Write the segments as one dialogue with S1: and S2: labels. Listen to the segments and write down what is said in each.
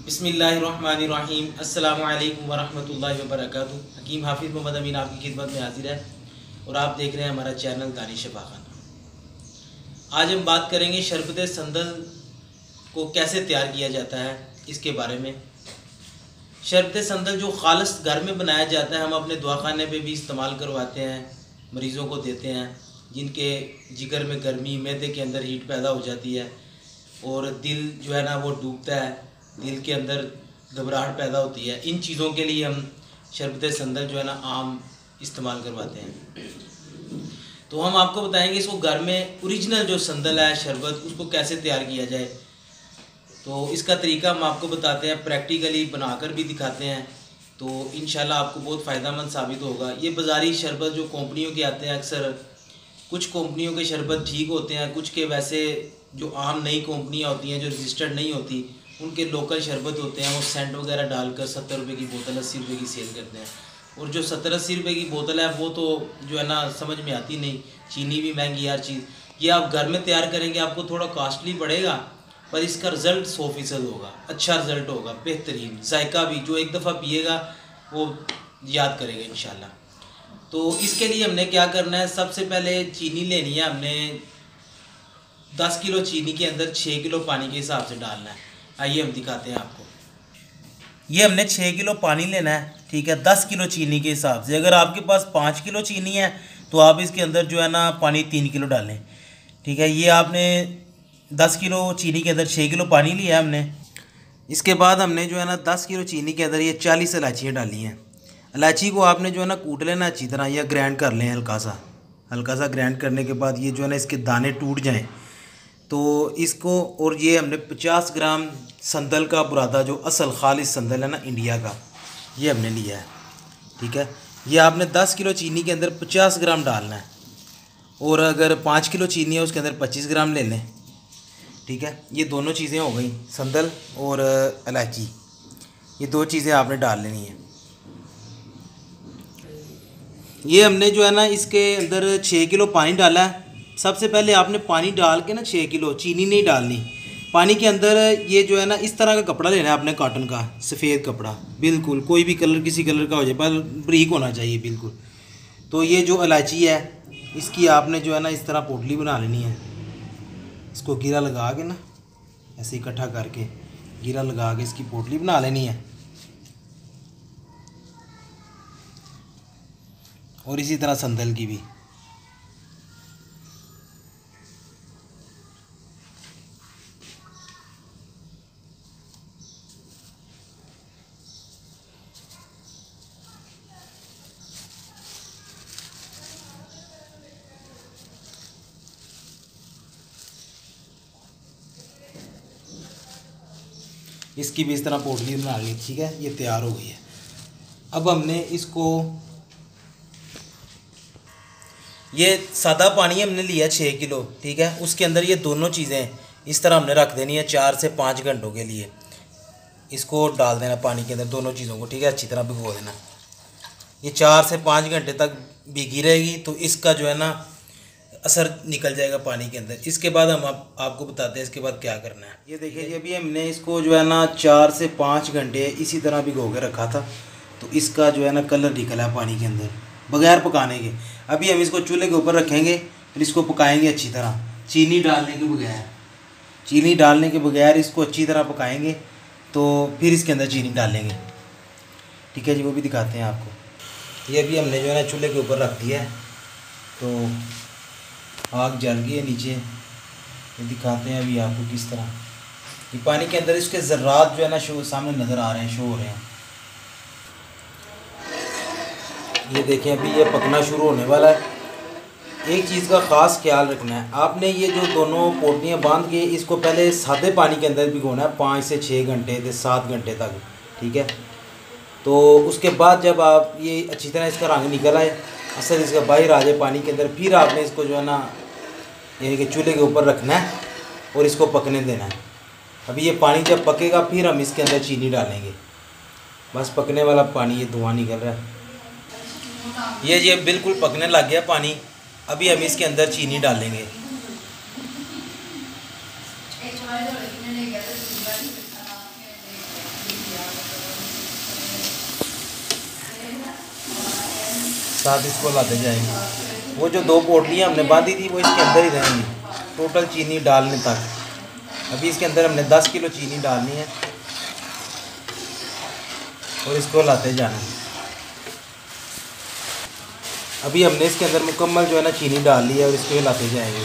S1: बिस्मिल्लाहिर्रहमानिर्रहीम। अस्सलामु अलैकुम वरहमतुल्लाहि वबरकातुहू। हकीम हाफिज़ मोहम्मद अमीन आपकी खिदमत में हाजिर है और आप देख रहे हैं हमारा चैनल दानिश शफाखाना। आज हम बात करेंगे शरबत संदल को कैसे तैयार किया जाता है इसके बारे में। शरबत संदल जो खालिस घर में बनाया जाता है, हम अपने दवाखाने पे भी इस्तेमाल करवाते हैं, मरीज़ों को देते हैं जिनके जिगर में गर्मी, मैदे के अंदर हीट पैदा हो जाती है और दिल जो है ना वो डूबता है, दिल के अंदर घबराहट पैदा होती है। इन चीज़ों के लिए हम शरबत संदल जो है ना आम इस्तेमाल करवाते हैं। तो हम आपको बताएंगे इसको घर में ओरिजिनल जो संदल है शरबत, उसको कैसे तैयार किया जाए। तो इसका तरीका हम आपको बताते हैं, प्रैक्टिकली बनाकर भी दिखाते हैं, तो इंशाल्लाह आपको बहुत फ़ायदेमंद साबित होगा। ये बाज़ारी शरबत जो कंपनियों के आते हैं, अक्सर कुछ कंपनियों के शरबत ठीक होते हैं, कुछ के वैसे जो आम नई कंपनियां होती हैं जो रजिस्टर्ड नहीं होती, उनके लोकल शरबत होते हैं, वो सेंट वगैरह डालकर 70 रुपये की बोतल 80 रुपये की सेल करते हैं। और जो 70-80 रुपये की बोतल है वो तो जो है ना समझ में आती नहीं, चीनी भी महंगी हर चीज़। ये आप घर में तैयार करेंगे आपको थोड़ा कॉस्टली पड़ेगा, पर इसका रिज़ल्ट 100% होगा, अच्छा रिज़ल्ट होगा, बेहतरीन जायका भी। जो एक दफ़ा पिएगा वो याद करेगा इंशाल्लाह। तो इसके लिए हमने क्या करना है, सबसे पहले चीनी लेनी है। हमने 10 किलो चीनी के अंदर 6 किलो पानी के हिसाब से डालना है। आइए हम दिखाते हैं आपको। ये हमने 6 किलो पानी लेना है, ठीक है, 10 किलो चीनी के हिसाब से। अगर आपके पास 5 किलो चीनी है तो आप इसके अंदर जो है ना पानी 3 किलो डालें, ठीक है। ये आपने 10 किलो चीनी के अंदर 6 किलो पानी लिया है हमने। इसके बाद हमने जो है ना 10 किलो चीनी के अंदर ये 40 इलायचियाँ डाली हैं। इलायची को आपने जो है ना कूट लेना अच्छी तरह, या ग्राइंड कर लें हल्का सा ग्राइंड करने के बाद ये जो है ना इसके दाने टूट जाएं तो इसको। और ये हमने 50 ग्राम संदल का बुरादा, जो असल खालिस संदल है ना इंडिया का, ये हमने लिया है, ठीक है। ये आपने 10 किलो चीनी के अंदर 50 ग्राम डालना है, और अगर 5 किलो चीनी है उसके अंदर 25 ग्राम ले लें, ठीक है। ये दोनों चीज़ें हो गई, संदल और इलायची, ये दो चीज़ें आपने डाल लेनी है। ये हमने जो है ना इसके अंदर 6 किलो पानी डाला है। सबसे पहले आपने पानी डाल के ना 6 किलो, चीनी नहीं डालनी। पानी के अंदर ये जो है ना इस तरह का कपड़ा लेना है आपने, कॉटन का सफ़ेद कपड़ा, बिल्कुल कोई भी कलर, किसी कलर का हो जाए, पर बारीक होना चाहिए बिल्कुल। तो ये जो इलायची है इसकी आपने जो है ना इस तरह पोटली बना लेनी है। इसको गिरा लगा के ना ऐसे इकट्ठा करके गिरा लगा के इसकी पोटली बना लेनी है। और इसी तरह संदल की भी। इसकी भी इस तरह पोटली बना ली, ठीक है। ये तैयार हो गई है। अब हमने इसको, ये सादा पानी हमने लिया 6 किलो, ठीक है। उसके अंदर ये दोनों चीज़ें इस तरह हमने रख देनी है 4 से 5 घंटों के लिए। इसको डाल देना पानी के अंदर, दोनों चीज़ों को, ठीक है, अच्छी तरह भिगो देना। ये 4 से 5 घंटे तक भीगी रहेगी तो इसका जो है ना असर निकल जाएगा पानी के अंदर। इसके बाद हम आपको बताते हैं इसके बाद क्या करना है। ये देखिए, अभी हमने इसको जो है ना 4 से 5 घंटे इसी तरह भिगो के रखा था, तो इसका जो है ना कलर निकला है पानी के अंदर बगैर पकाने के। अभी हम इसको चूल्हे के ऊपर रखेंगे, फिर इसको पकाएंगे अच्छी तरह, चीनी डालने के बगैर इसको अच्छी तरह पकाएंगे। तो फिर इसके अंदर चीनी डालेंगे, ठीक है जी, वो भी दिखाते हैं आपको। ये अभी हमने जो है ना चूल्हे के ऊपर रख दिया है, तो आग जल गई है नीचे। ये दिखाते हैं अभी आपको किस तरह ये पानी के अंदर इसके ज़र्रात जो है ना शो सामने नज़र आ रहे हैं, शो हो रहे हैं। ये देखें अभी ये पकना शुरू होने वाला है। एक चीज़ का ख़ास ख्याल रखना है आपने, ये जो दोनों पोटलियाँ बांध के इसको पहले सादे पानी के अंदर भिगोना है 5 से 6 घंटे से 7 घंटे तक, ठीक है। तो उसके बाद जब आप ये अच्छी तरह इसका रंग निकल आए, असर इसका बाहर आ जाए पानी के अंदर, फिर आपने इसको जो है ना यानी कि चूल्हे के ऊपर रखना है और इसको पकने देना है। अभी ये पानी जब पकेगा फिर हम इसके अंदर चीनी डालेंगे। बस पकने वाला पानी, ये धुआं निकल रहा है, ये बिल्कुल पकने लग गया पानी। अभी हम इसके अंदर चीनी डालेंगे। साथ इसको लाते जाएंगे। वो जो 2 पोटलियाँ हमने बांधी थी वो इसके अंदर ही रहेंगी, टोटल चीनी डालने तक। अभी इसके अंदर हमने 10 किलो चीनी डालनी है और इसको लाते जाना है। अभी हमने इसके अंदर मुकम्मल जो है ना चीनी डाल ली है और इसको हिलाते जाएंगे।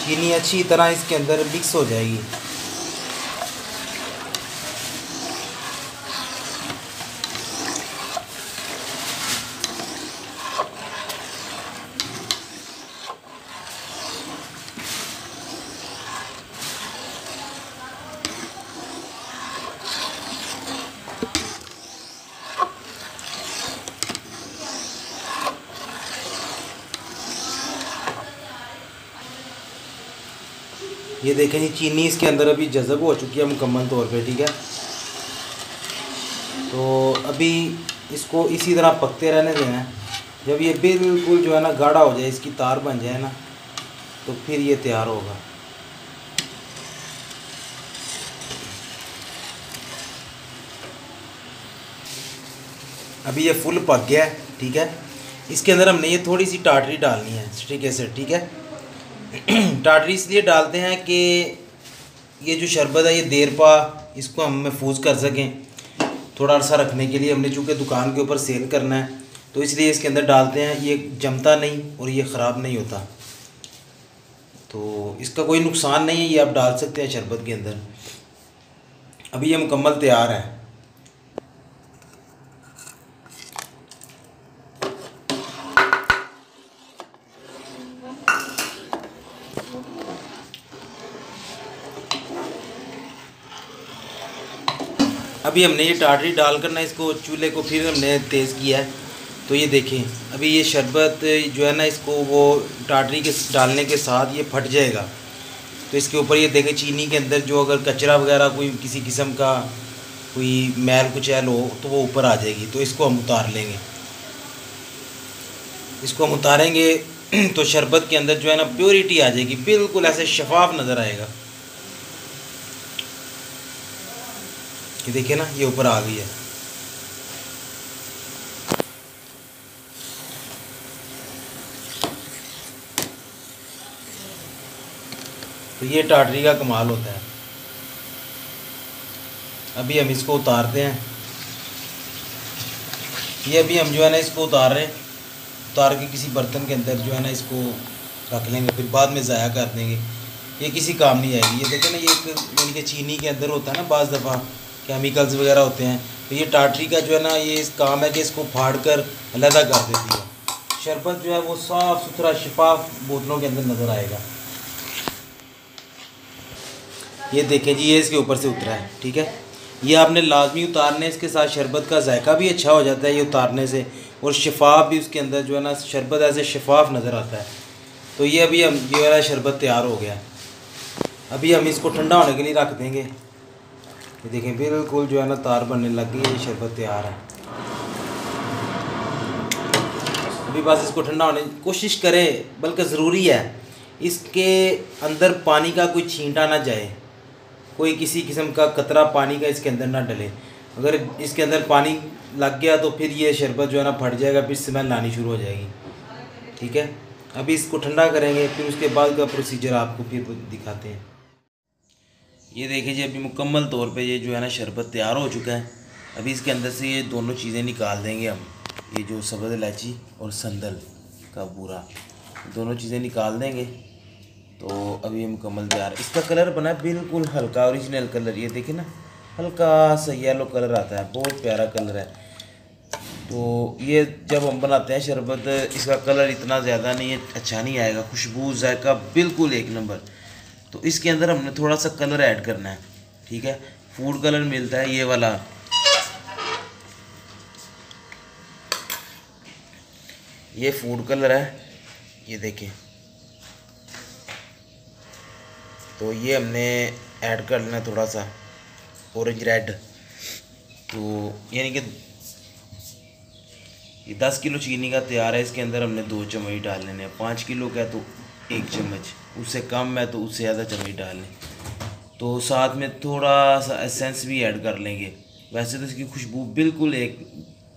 S1: चीनी अच्छी तरह इसके अंदर मिक्स हो जाएगी। ये देखें जी, चीनी इसके अंदर अभी जज़ब हो चुकी है मुकम्मल तौर पे, ठीक है। तो अभी इसको इसी तरह पकते रहने देना है। जब ये बिल्कुल जो है ना गाढ़ा हो जाए, इसकी तार बन जाए ना, तो फिर ये तैयार होगा। अभी ये फुल पक गया है, ठीक है। इसके अंदर हमने ये थोड़ी सी टाटरी डालनी है, सिट्रिक एसिड, ठीक है। टाटरी इसलिए डालते हैं कि ये जो शरबत है ये देर पा इसको हम महफूज कर सकें, थोड़ा अरसा रखने के लिए। हमने चूँकि दुकान के ऊपर सेल करना है तो इसलिए इसके अंदर डालते हैं। ये जमता नहीं और ये ख़राब नहीं होता, तो इसका कोई नुकसान नहीं है, ये आप डाल सकते हैं शरबत के अंदर। अभी ये मुकम्मल तैयार है। अभी हमने ये टाटरी डाल कर ना इसको चूल्हे को फिर हमने तेज़ किया है। तो ये देखें, अभी ये शरबत जो है ना इसको वो टाटरी के डालने के साथ ये फट जाएगा। तो इसके ऊपर ये देखें चीनी के अंदर जो अगर कचरा वगैरह कोई किसी किस्म का कोई मैल कुचैल हो तो वो ऊपर आ जाएगी। तो इसको हम उतार लेंगे। इसको हम उतारेंगे तो शरबत के अंदर जो है ना प्योरिटी आ जाएगी, बिल्कुल ऐसे शफाफ नज़र आएगा। ये देखिए ना, ये ऊपर आ गई है। तो ये टाटरी का कमाल होता है। अभी हम इसको उतारते हैं। ये अभी हम जो है ना इसको उतार रहे हैं। उतार के किसी बर्तन के अंदर जो है ना इसको रख लेंगे, फिर बाद में ज़ाया कर देंगे। ये किसी काम नहीं आएगी। ये देखें ना, ये एक यानी कि चीनी के अंदर होता है ना बाज़ दफ़ा केमिकल्स वगैरह होते हैं, तो ये टाटरी का जो है ना ये इस काम है कि इसको फाड़ कर अलहदा कर देती है। शरबत जो है वो साफ़ सुथरा शफाफ बोतलों के अंदर नज़र आएगा। ये देखें जी, ये इसके ऊपर से उतरा है, ठीक है। ये आपने लाजमी उतारने, इसके साथ शरबत का जायका भी अच्छा हो जाता है ये उतारने से, और शफाफ भी उसके अंदर जो है ना शरबत ऐसे शफाफ नज़र आता है। तो ये अभी हम ये वाला शरबत तैयार हो गया है। अभी हम इसको ठंडा होने के लिए रख देंगे। ये देखें बिल्कुल जो है ना तार बनने लग गई है, ये शरबत तैयार है। अभी बस इसको ठंडा होने की कोशिश करें, बल्कि ज़रूरी है इसके अंदर पानी का कोई छींटा ना जाए, कोई किसी किस्म का कतरा पानी का इसके अंदर ना डले। अगर इसके अंदर पानी लग गया तो फिर ये शरबत जो है ना फट जाएगा, फिर स्मेल आनी शुरू हो जाएगी, ठीक है। अभी इसको ठंडा करेंगे, फिर उसके बाद का प्रोसीजर आपको फिर दिखाते हैं। ये देखिए जी, अभी मुकम्मल तौर पे ये जो है ना शरबत तैयार हो चुका है। अभी इसके अंदर से ये दोनों चीज़ें निकाल देंगे हम, ये जो सब्ज़ इलायची और संदल का बूरा, दोनों चीज़ें निकाल देंगे। तो अभी ये मुकम्मल तैयार है। इसका कलर बना है बिल्कुल हल्का ओरिजिनल कलर। ये देखिए ना, हल्का सा येलो कलर आता है, बहुत प्यारा कलर है। तो ये जब हम बनाते हैं शरबत, इसका कलर इतना ज़्यादा नहीं है, अच्छा नहीं आएगा, खुशबू जायका बिल्कुल एक नंबर। तो इसके अंदर हमने थोड़ा सा कलर ऐड करना है, ठीक है। फूड कलर मिलता है ये वाला, ये फूड कलर है, ये देखिए। तो ये हमने ऐड कर लेना थोड़ा सा ऑरेंज रेड। तो यानी कि ये 10 किलो चीनी का तैयार है। इसके अंदर हमने 2 चम्मच डाल लेने हैं। 5 किलो का है तो 1 चम्मच, उससे कम है तो उससे ज़्यादा चम्मच डाल लें। तो साथ में थोड़ा सा एसेंस भी ऐड कर लेंगे। वैसे तो इसकी खुशबू बिल्कुल एक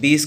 S2: 20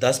S2: 10